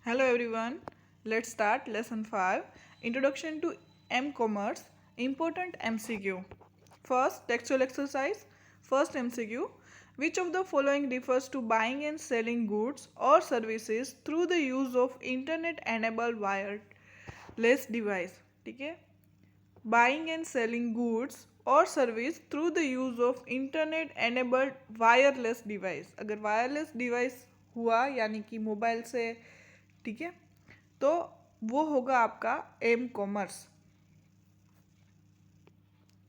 Hello everyone. Let's start lesson 5 Introduction to M-Commerce Important MCQ. First textual exercise. First MCQ. Which of the following refers to buying and selling goods or services through the use of internet enabled wireless device? ठीक है, buying and selling goods और service through the use of internet enabled wireless device. अगर wireless device हुआ यानी कि mobile से, ठीक है, तो वो होगा आपका M commerce.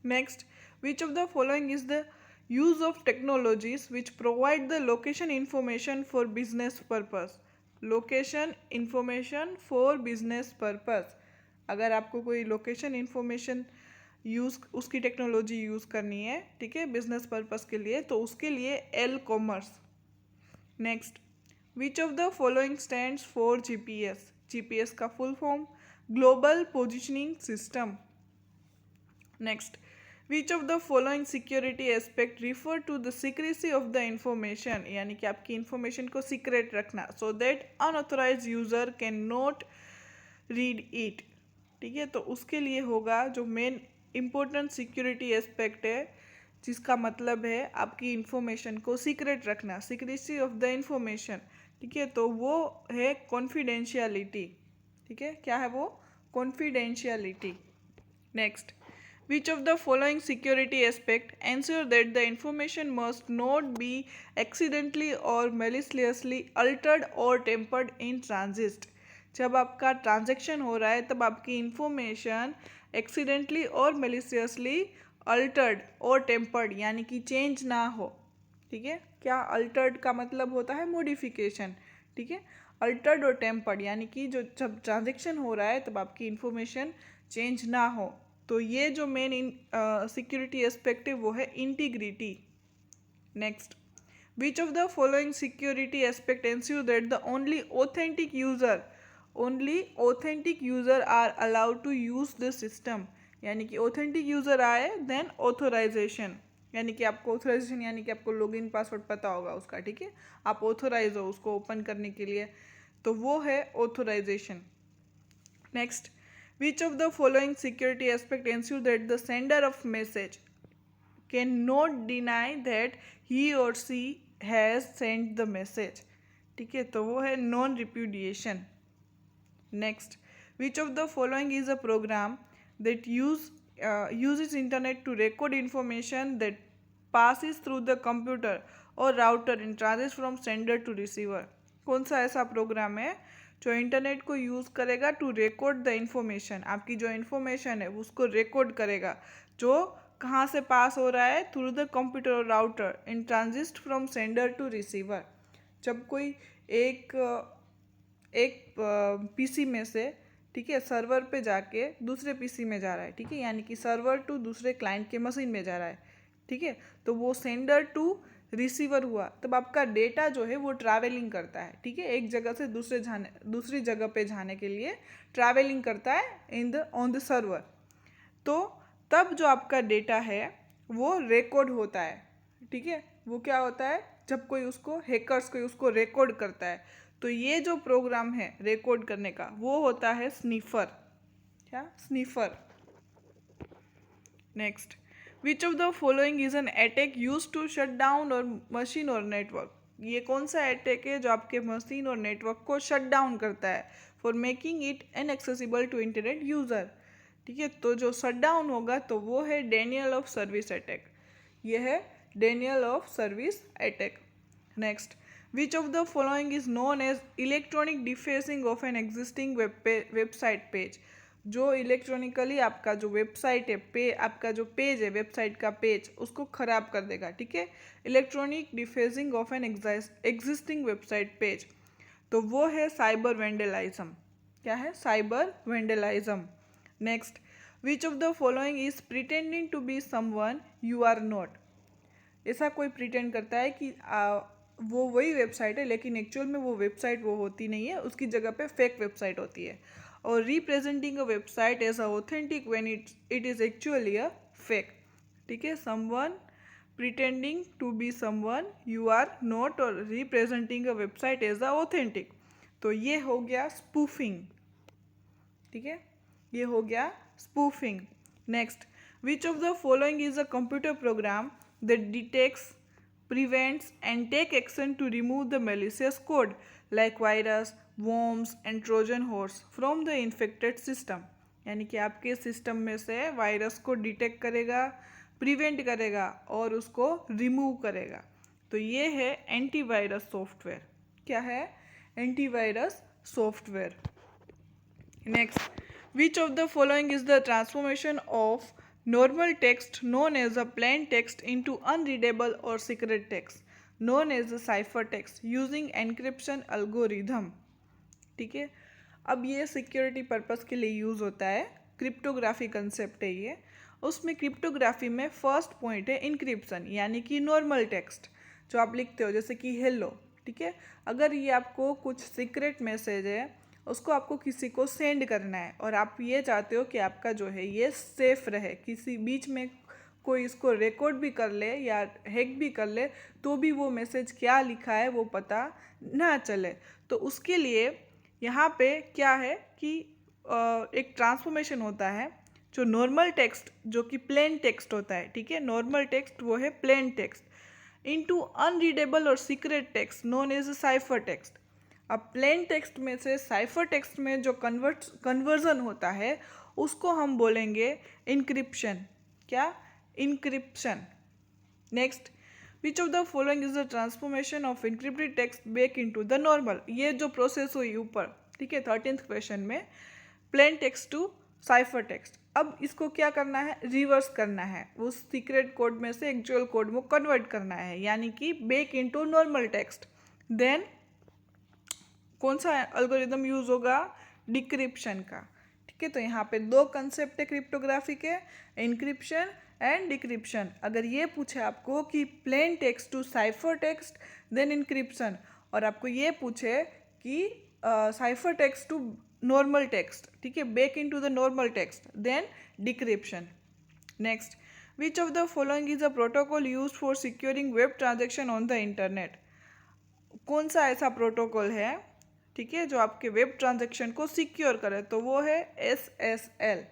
Next, which of the following is the use of technologies which provide the location information for business purpose. Location information for business purpose. अगर आपको कोई लोकेशन इंफॉर्मेशन यूज़ उसकी टेक्नोलॉजी यूज़ करनी है, ठीक है, बिजनेस पर्पस के लिए, तो उसके लिए एल commerce. Next, which of the following stands for GPS. GPS का full form global positioning system. Next, which of the following security aspect refer to the secrecy of the information. यानी कि आपकी इंफॉर्मेशन को सीक्रेट रखना so that unauthorize user can not read it. ठीक है, तो उसके लिए होगा जो मेन इम्पोर्टेंट सिक्योरिटी एस्पेक्ट है, जिसका मतलब है आपकी इंफॉर्मेशन को सीक्रेट रखना, सीक्रेसी ऑफ द इंफॉर्मेशन. ठीक है, तो वो है कॉन्फिडेंशियलिटी. ठीक है, क्या है वो? Confidentiality. Next, which of the following security aspect ensure that the information must not be accidentally और मेलिशियसली अल्टर्ड और टेम्पर्ड इन ट्रांजिट. जब आपका ट्रांजैक्शन हो रहा है तब आपकी इंफॉर्मेशन एक्सीडेंटली और मेलिशियसली अल्टर्ड और टेम्पर्ड यानी कि चेंज ना हो. ठीक है, क्या अल्टर्ड का मतलब होता है मॉडिफिकेशन. ठीक है, अल्टर्ड और टेम्पर्ड यानी कि जो जब ट्रांजैक्शन हो रहा है तब आपकी इंफॉर्मेशन चेंज ना हो. तो ये जो मेन सिक्योरिटी एस्पेक्ट है वो है integrity. Next, which of the following security aspect ensure that the only authentic user are allowed to use the system. यानी कि ऑथेंटिक यूज़र आए देन ऑथोराइजेशन. यानी कि आपको ऑथोराइजेशन यानी कि आपको लॉगिन पासवर्ड पता होगा उसका. ठीक है, आप ऑथोराइज हो उसको ओपन करने के लिए, तो वो है authorization. Next, which of the following security aspect ensure that the sender of message can not deny that he or she has send the message. ठीक है, तो वो है non repudiation. Next, which of the following is a program that uses internet to record information that passes through the computer or router and transits from sender to receiver. कौन सा ऐसा programme है जो इंटरनेट को use करेगा to record the information. आपकी जो information है उसको रिकॉर्ड करेगा जो कहाँ से पास हो रहा है, थ्रू द कंप्यूटर और router in transit from sender to receiver. जब कोई एक पीसी में से, ठीक है, सर्वर पे जाके दूसरे पीसी में जा रहा है. ठीक है, यानी कि सर्वर टू दूसरे क्लाइंट के मशीन में जा रहा है. ठीक है, तो वो सेंडर टू रिसीवर हुआ. तब आपका डेटा जो है वो ट्रैवलिंग करता है. ठीक है, एक जगह से दूसरी जगह पे जाने के लिए ट्रैवलिंग करता है ऑन द सर्वर. तो तब जो आपका डेटा है वो रिकॉर्ड होता है. ठीक है, वो क्या होता है, जब कोई उसको रिकॉर्ड करता है, तो ये जो प्रोग्राम है रिकॉर्ड करने का वो होता है स्नीफर. क्या? Sniffer. Next, which of the following is an attack use to shut down or machine or network. ये कौन सा अटैक है जो आपके मशीन और नेटवर्क को शट डाउन करता है for making it inaccessible to internet user. ठीक है, तो जो शट डाउन होगा तो वो है डेनियल ऑफ सर्विस अटैक. ये है Daniel of service attack. Next, which of the following is known as electronic defacing of an existing website page. जो इलेक्ट्रॉनिकली आपका जो वेबसाइट है, आपका जो पेज है, वेबसाइट का पेज, उसको ख़राब कर देगा. ठीक है, electronic defacing of an existing website page, तो वो है साइबर वेंडलाइज्म. क्या है? Cyber vandalism. Next, which of the following is pretending to be someone you are not. ऐसा कोई प्रिटेंड करता है कि वो वही वेबसाइट है लेकिन एक्चुअल में वो वेबसाइट वो होती नहीं है, उसकी जगह पे फेक वेबसाइट होती है. और representing a website as a authentic when it is actually a fake. ठीक है, someone pretending to be someone you are not or representing a website as a authentic. तो ये हो गया स्पूफिंग, ठीक है, ये हो गया spoofing. Next, which of the following is a computer program that detects, prevents and take action to remove the malicious code like virus, worms and trojan horse from the infected system। यानी कि आपके system में से virus को detect करेगा, prevent करेगा और उसको रिमूव करेगा। तो ये है एंटीवायरस सॉफ्टवेयर। क्या है? Antivirus software. Next, which of the following is the transformation of normal text known as a plain text into unreadable or secret text known as a cipher text using encryption algorithm? ठीक है, अब ये security purpose के लिए use होता है, cryptography concept है ये। उसमें क्रिप्टोग्राफी में फर्स्ट पॉइंट है इंक्रिप्शन, यानी कि नॉर्मल टेक्स्ट जो आप लिखते हो, जैसे कि हेलो, ठीक है। अगर ये आपको कुछ सीक्रेट मैसेज है, उसको आपको किसी को सेंड करना है और आप ये चाहते हो कि आपका जो है ये सेफ रहे, किसी बीच में कोई इसको रिकॉर्ड भी कर ले या हैक भी कर ले तो भी वो मैसेज क्या लिखा है वो पता ना चले। तो उसके लिए यहाँ पे क्या है कि एक ट्रांसफॉर्मेशन होता है, जो नॉर्मल टेक्स्ट जो कि प्लेन टेक्स्ट होता है, ठीक है, नॉर्मल टेक्स्ट वो है plain text, into unreadable or secret text known as cipher text. अब प्लेन टेक्स्ट में से साइफर टेक्स्ट में जो कन्वर्जन होता है उसको हम बोलेंगे इनक्रिप्शन। क्या? Encryption. Next, which of the following is the transformation of encrypted text back into the normal. ये जो प्रोसेस हुई ऊपर, ठीक है, 13th क्वेश्चन में, plain text to cipher text. अब इसको क्या करना है? रिवर्स करना है, उस सीक्रेट कोड में से एक्चुअल कोड में कन्वर्ट करना है, यानी कि back into normal text. Then कौन सा एल्गोरिदम यूज होगा? डिक्रिप्शन का, ठीक है। तो यहाँ पे दो कंसेप्ट है क्रिप्टोग्राफी के, इंक्रिप्शन एंड डिक्रिप्शन। अगर ये पूछे आपको कि plain text to cipher text then encryption, और आपको ये पूछे कि cipher text to normal text, ठीक है, back into the normal text, then decryption. Next, which of the following is a protocol used for securing web transaction on the internet. कौन सा ऐसा प्रोटोकॉल है, ठीक है, जो आपके वेब ट्रांजैक्शन को सिक्योर करे? तो वो है SSL,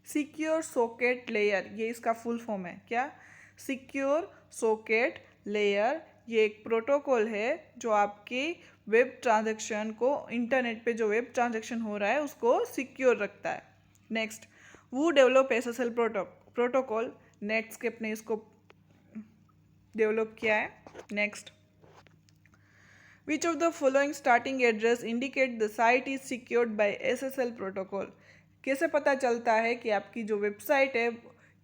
सिक्योर सॉकेट लेयर, ये इसका फुल फॉर्म है। क्या? Secure socket layer. ये एक प्रोटोकॉल है जो आपकी वेब ट्रांजैक्शन को, इंटरनेट पे जो वेब ट्रांजैक्शन हो रहा है उसको सिक्योर रखता है। नेक्स्ट, वो डेवलप SSL प्रोटोकॉल, नेटस्केप ने इसको डेवलप किया है। Next, which of the following starting address indicate the site is secured by SSL protocol। कैसे पता चलता है कि आपकी जो वेबसाइट है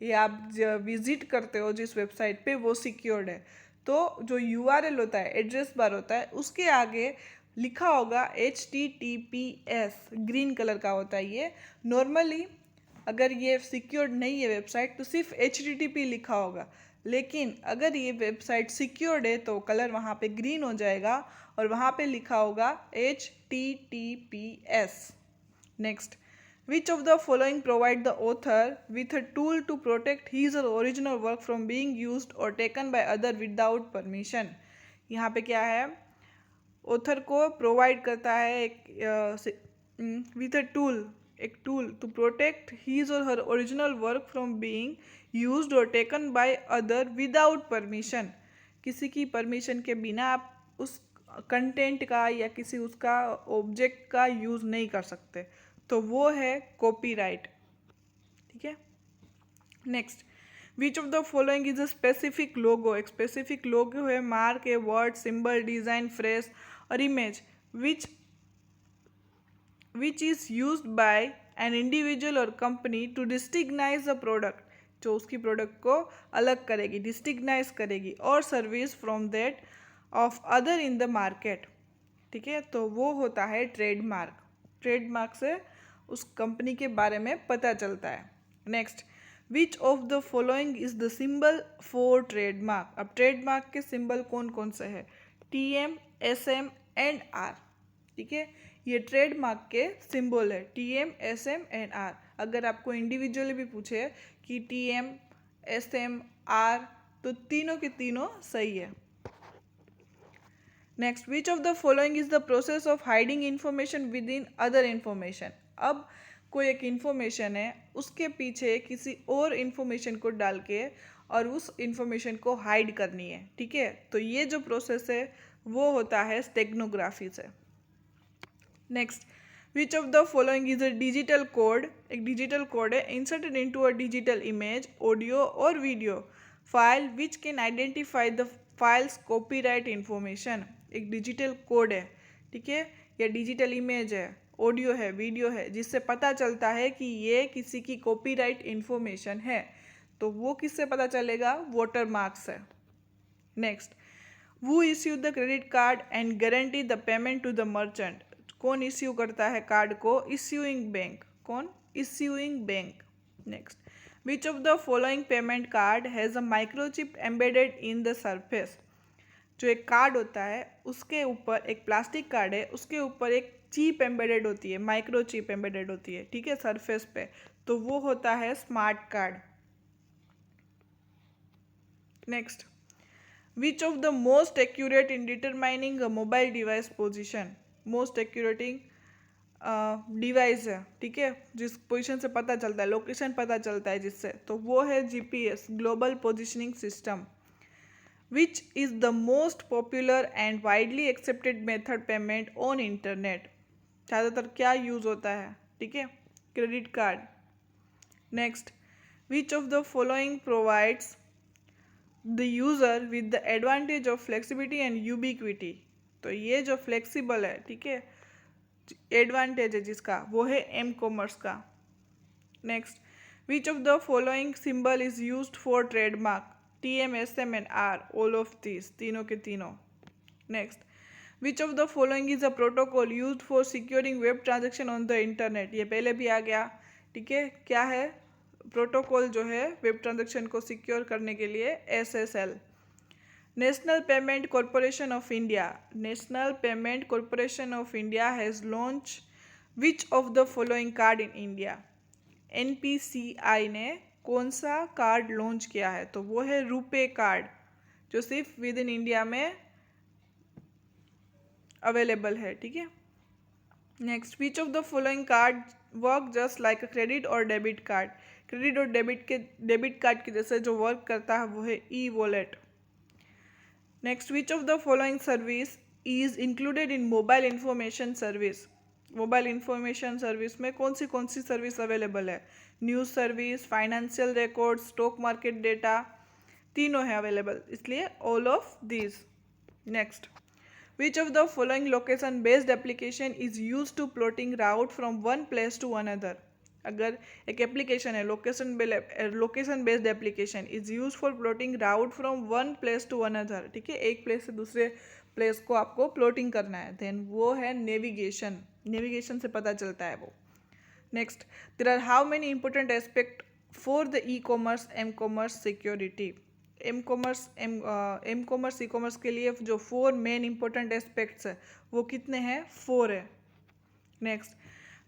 या आप विजिट करते हो जिस वेबसाइट पे वो सिक्योर्ड है? तो जो URL होता है, एड्रेस बार होता है, उसके आगे लिखा होगा HTTPS, ग्रीन कलर का होता है ये। नॉर्मली अगर ये सिक्योर्ड नहीं है वेबसाइट तो सिर्फ HTTP लिखा होगा, लेकिन अगर ये वेबसाइट सिक्योर्ड है तो कलर वहाँ पे ग्रीन हो जाएगा और वहाँ पे लिखा होगा HTTPS। Next, which of the following provide the author with a tool to protect his or original work from being used or taken by other without permission. यहाँ पे क्या है? ऑथर को प्रोवाइड करता है एक विथ अ टूल, एक tool to protect his or her original work from being used or taken by other without permission. किसी की परमिशन के बिना आप उस कंटेंट का या किसी उसका ऑब्जेक्ट का यूज़ नहीं कर सकते, तो वो है कॉपीराइट, ठीक है। Next, which of the following is a specific logo. एक स्पेसिफिक लोगो है, मार्क है, वर्ड, सिंबल, डिज़ाइन, फ्रेज और image which is used by an individual or company to distinguish the product, जो उसकी प्रोडक्ट को अलग करेगी, डिस्टिग्नाइज करेगी, और service from that of other in the market, ठीक है। तो वो होता है ट्रेडमार्क। ट्रेडमार्क से उस कंपनी के बारे में पता चलता है। Next, which of the following is the symbol for trademark. अब ट्रेडमार्क के सिंबल कौन कौन से हैं? TM, SM एंड R, ठीक है, ये ट्रेडमार्क के सिंबल है, TM, SM एंड R। अगर आपको इंडिविजुअली भी पूछे कि TM, SM, R, तो तीनों के तीनों सही है। Next, which of the following is the process of hiding information with in other information. अब कोई एक इन्फॉर्मेशन है, उसके पीछे किसी और इन्फॉर्मेशन को डाल के और उस इन्फॉर्मेशन को हाइड करनी है, ठीक है। तो ये जो प्रोसेस है वो होता है स्टेगनोग्राफी से। Next, which of the following is a digital code. एक डिजिटल कोड है inserted into a digital image, audio और video file which can identify the files copyright information. एक डिजिटल कोड है, ठीक है, या डिजिटल इमेज है, ऑडियो है, वीडियो है, जिससे पता चलता है कि ये किसी की कॉपीराइट इंफॉर्मेशन है। तो वो किससे पता चलेगा? वाटर मार्क से। Next, who issued the credit card and guarantee the payment to the merchant। कौन इश्यू करता है कार्ड को? Issuing bank. कौन? Issuing bank. Next, which of the following payment card has a microchip embedded in the surface. जो एक card होता है उसके ऊपर, एक प्लास्टिक कार्ड है, उसके ऊपर एक चिप एम्बेडेड होती है, माइक्रो चिप एम्बेडेड होती है, ठीक है, सरफेस पे, तो वो होता है smart card. Next, which of the most accurate in determining a mobile device position. Most accurating device है, ठीक है, जिस पोजीशन से पता चलता है, लोकेशन पता चलता है जिससे, तो वो है GPS, global positioning system. Which is the most popular and widely accepted method payment on internet. ज़्यादातर क्या यूज़ होता है? ठीक है, credit card. Next, which of the following provides the user with the advantage of flexibility and ubiquity. तो ये जो flexible है, ठीक है, एडवांटेज है जिसका, वो है एम कॉमर्स का। Next, which of the following symbol is used for trademark. TM, SM and R, all of this, तीनों के तीनों। Next, which of the following is a protocol used for securing web transaction on the internet. ये पहले भी आ गया, ठीक है, क्या है प्रोटोकॉल जो है वेब ट्रांजेक्शन को सिक्योर करने के लिए? SSL। National payment corporation of India. National payment corporation of India has launch which of the following card in India. NPCI ने कौन सा कार्ड लॉन्च किया है? तो वो है रुपे कार्ड, जो सिर्फ विद इन इंडिया में अवेलेबल है, ठीक है। Next, which of the following card work just like a credit और डेबिट कार्ड। क्रेडिट और डेबिट कार्ड के जैसे जो वर्क करता है वो है e wallet. Next, which of the following service is included in mobile information service. Mobile information service में कौन सी सर्विस अवेलेबल है? News service, financial record, stock market data, तीनों है अवेलेबल, इसलिए all of this. Next, which of the following location based application is use to plotting route from one place to another. अगर एक application है location based application is use for plotting route from one place to another, ठीक है, एक place से दूसरे place को आपको प्लॉटिंग करना है, देन वो है नेविगेशन। नेविगेशन से पता चलता है वो। Next, there are how many important aspect for the E commerce M commerce security. M commerce E commerce के लिए जो 4 मेन इंपॉर्टेंट एस्पेक्ट्स है वो कितने हैं? 4 है। Next,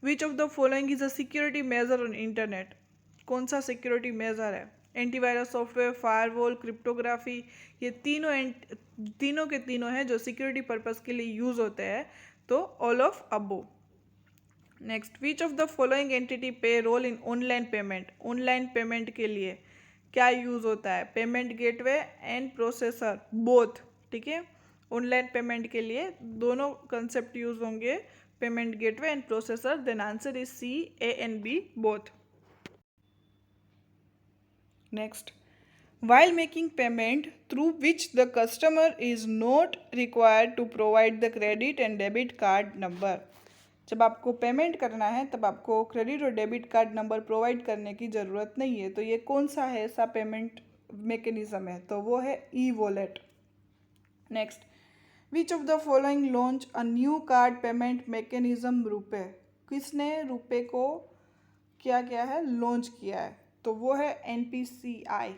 which of the following is a security measure on internet. कौन सा सिक्योरिटी मेजर है? एंटीवायरस सॉफ्टवेयर, फायरवॉल, क्रिप्टोग्राफी, ये तीनों के तीनों हैं जो सिक्योरिटी पर्पस के लिए यूज होते हैं, तो all of above. Next, which of the following entity pay role in online payment. Online payment के लिए क्या यूज़ होता है? Payment gateway and processor, both, ठीक है। ऑनलाइन पेमेंट के लिए दोनों कंसेप्ट यूज होंगे, payment gateway and processor, then answer is C, A and B, both. Next, while making payment through which the customer is not required to provide the credit and debit card number। जब आपको payment करना है तब आपको credit और debit card number provide करने की ज़रूरत नहीं है, तो ये कौन सा है ऐसा पेमेंट मैकेनिज्म है? तो वो है e wallet. Next, which of the following launch a new card payment mechanism RuPay. किसने रुपे को क्या किया है? लॉन्च किया है, तो वो है NPCI,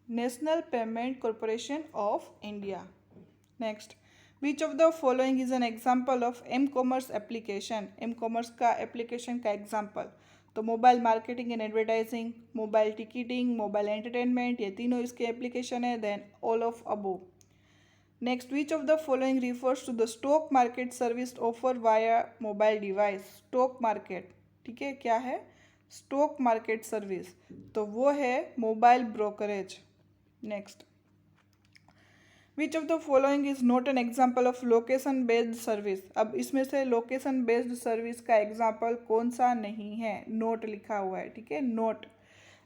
national payment corporation of India. Next, which of the following is an example of M commerce application. M commerce का एप्लीकेशन का एग्जाम्पल, तो mobile marketing and advertising, mobile ticketing, mobile entertainment, ये तीनों इसके एप्लीकेशन है, then all of above. Next, which of the following refers to the stock market service offer via mobile device? Stock market, ठीक है, क्या है? Stock market service, तो वो है mobile brokerage. Next, which of the following is not N example of location based service? अब इसमें से लोकेशन बेस्ड सर्विस का एग्जाम्पल कौन सा नहीं है? नोट लिखा हुआ है, ठीक है, note.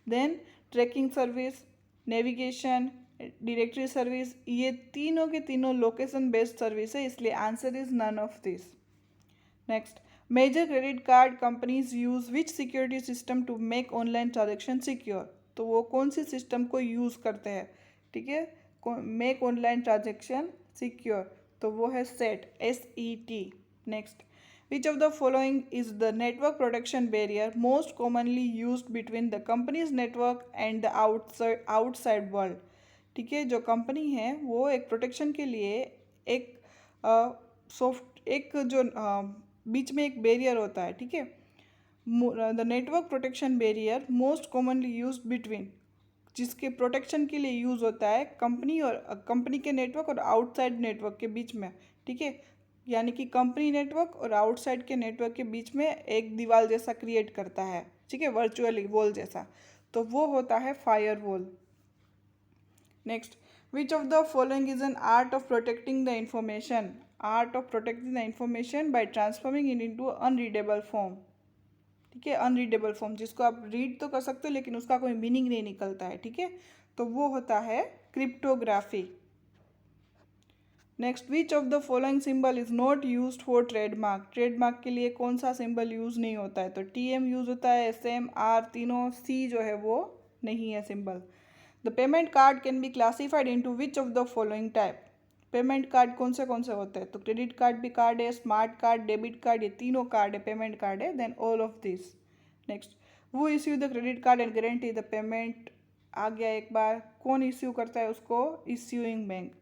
Then tracking service, navigation, directory service, ये तीनों के तीनों लोकेशन बेस्ड सर्विस है, इसलिए answer is none of this. Next, major credit card companies use which security system to make online transaction secure? तो वो कौन सी सिस्टम को यूज़ करते हैं, ठीक है, मेक ऑनलाइन ट्रांजेक्शन सिक्योर? तो वो है set, SET। Next, which of the following is the network protection barrier most commonly used between the companies network and the outside world? ठीक है, जो कंपनी है वो एक प्रोटेक्शन के लिए एक एक जो बीच में एक बैरियर होता है, ठीक है, the network protection barrier most commonly used between, जिसके प्रोटेक्शन के लिए यूज़ होता है कंपनी और कंपनी के नेटवर्क और आउटसाइड नेटवर्क के बीच में, ठीक है, यानी कि कंपनी नेटवर्क और आउटसाइड के नेटवर्क के बीच में एक दीवार जैसा क्रिएट करता है, ठीक है, वर्चुअली वॉल जैसा, तो वो होता है fire wall. Next, which of the following is an art of protecting the information? Art of protecting the information bye transforming it into unreadable form, ठीक है, अनरीडेबल फॉर्म, जिसको आप रीड तो कर सकते हो लेकिन उसका कोई मीनिंग नहीं निकलता है, ठीक है, तो वो होता है cryptography. Next, which of the following symbol is not used for trademark? Trademark के लिए कौन सा सिंबल यूज नहीं होता है? तो TM यूज होता है, SM, R तीनों, C जो है वो नहीं है symbol. The payment card can be classified into which of the following type? Payment card कौन से होते हैं? तो क्रेडिट कार्ड भी कार्ड है, स्मार्ट कार्ड, डेबिट कार्ड, ये तीनों कार्ड है, पेमेंट कार्ड है, then all of this. Next, who issue the credit card and guarantee the payment? आ गया एक बार, कौन इश्यू करता है उसको? Issuing bank.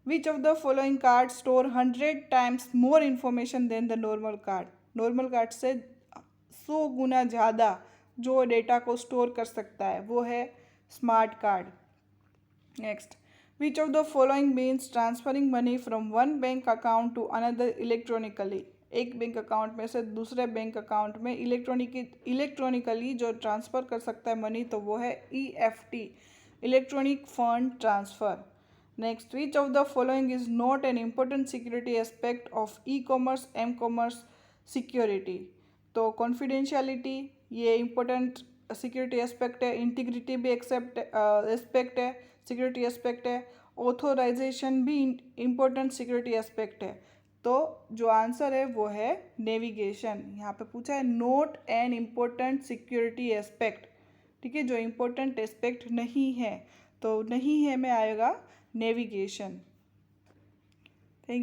Which of the following card store 100 times more information than the normal card? Normal card से 100 गुना ज़्यादा जो डेटा को स्टोर कर सकता है वो है smart card. Next, which of the following means transferring money from one bank account to another electronically? एक बैंक अकाउंट में से दूसरे बैंक अकाउंट में इलेक्ट्रॉनिकली जो ट्रांसफ़र कर सकता है मनी, तो वो है EFT, electronic fund transfer. Next, which of the following is not an important security aspect of e-commerce, m-commerce security? तो कॉन्फिडेंशियलिटी ये इम्पोर्टेंट सिक्योरिटी एस्पेक्ट है, इंटीग्रिटी भी एस्पेक्ट है, सिक्योरिटी एस्पेक्ट है, ऑथोराइजेशन भी इम्पोर्टेंट सिक्योरिटी एस्पेक्ट है, तो जो आंसर है वो है नेविगेशन। यहाँ पे पूछा है note N important security aspect, ठीक है, जो इम्पोर्टेंट एस्पेक्ट नहीं है, तो नहीं है में आएगा नेविगेशन।